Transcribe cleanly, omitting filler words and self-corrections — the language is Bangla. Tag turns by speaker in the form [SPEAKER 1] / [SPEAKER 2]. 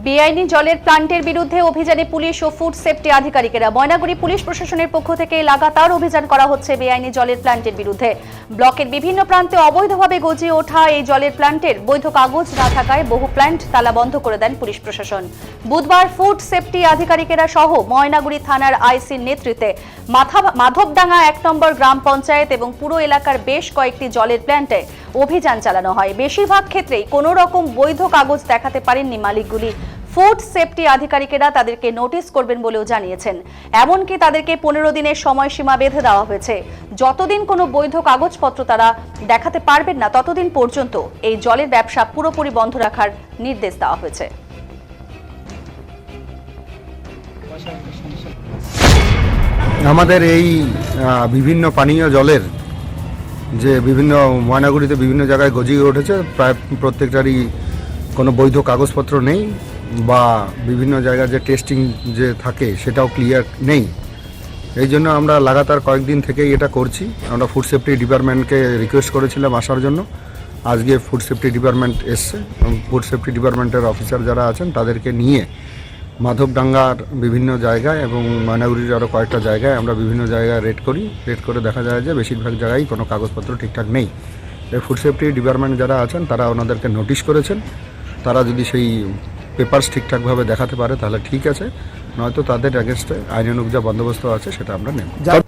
[SPEAKER 1] বেআইনি জলের প্লান্টের বিরুদ্ধে অভিযানে পুলিশ ও ফুড সেফটি আধিকারিকেরা। ময়নাগুড়ি পুলিশ প্রশাসনের পক্ষ থেকে লাগাতার অভিযান করা হচ্ছে বেআইনি জলের প্লান্টের বিরুদ্ধে। ব্লকের বিভিন্ন প্রান্তে অবৈধভাবে গজিয়ে ওঠা এই জলের প্লান্টের বৈধ কাগজ না থাকায় বহু প্লান্ট তালা বন্ধ করে দেন পুলিশ প্রশাসন। বুধবার ফুড সেফটি আধিকারিকেরা সহ ময়নাগুড়ি থানার আইসির নেতৃত্বে মাধবডাঙ্গা ১ নম্বর গ্রাম পঞ্চায়েত এবং পুরো এলাকার বেশ কয়েকটি জলের প্ল্যান্টে অভিযান চালানো হয়। বেশিরভাগ ক্ষেত্রেই কোনো রকম বৈধ কাগজ দেখাতে পারেননি মালিকগুলি। ফুড সেফটি আধিকারিকেরা তাদেরকে নোটিশ করবেন বলেও জানিয়েছেন। এমনকি তাদেরকে 15 দিনের সময়সীমা বেঁধে দেওয়া হয়েছে। যতদিন কোনো বৈধ কাগজপত্র তারা দেখাতে পারবেন না ততদিন পর্যন্ত এই জলের ব্যবসা পুরোপুরি বন্ধ রাখার নির্দেশ দেওয়া হয়েছে।
[SPEAKER 2] আমাদের এই বিভিন্ন পানীয় জলের যে বিভিন্ন ময়নাগুড়িতে বিভিন্ন জায়গায় গজিয়ে উঠেছে, প্রায় প্রত্যেকটারই কোনো বৈধ কাগজপত্র নেই বা বিভিন্ন জায়গায় যে টেস্টিং যে থাকে সেটাও ক্লিয়ার নেই। এই জন্য আমরা লাগাতার কয়েকদিন থেকেই এটা করছি। আমরা ফুড সেফটি ডিপার্টমেন্টকে রিকোয়েস্ট করেছিলাম আসার জন্য। আজকে ফুড সেফটি ডিপার্টমেন্ট এসছে। ফুড সেফটি ডিপার্টমেন্টের অফিসার যারা আছেন তাদেরকে নিয়ে মাধবডাঙ্গার বিভিন্ন জায়গায় এবং ময়নাগুড়ির আরও কয়েকটা জায়গায় আমরা বিভিন্ন জায়গায় রেড করে দেখা যায় যে বেশিরভাগ জায়গায় কোনো কাগজপত্র ঠিকঠাক নেই। ফুড সেফটি ডিপার্টমেন্ট যারা আছেন তারা ওনাদেরকে নোটিশ করেছেন। তারা যদি সেই পেপারস ঠিকঠাকভাবে দেখাতে পারে তাহলে ঠিক আছে, নয়তো তাদের এগেনস্টে আইনানুগ যা বন্দোবস্ত আছে সেটা আমরা নেব।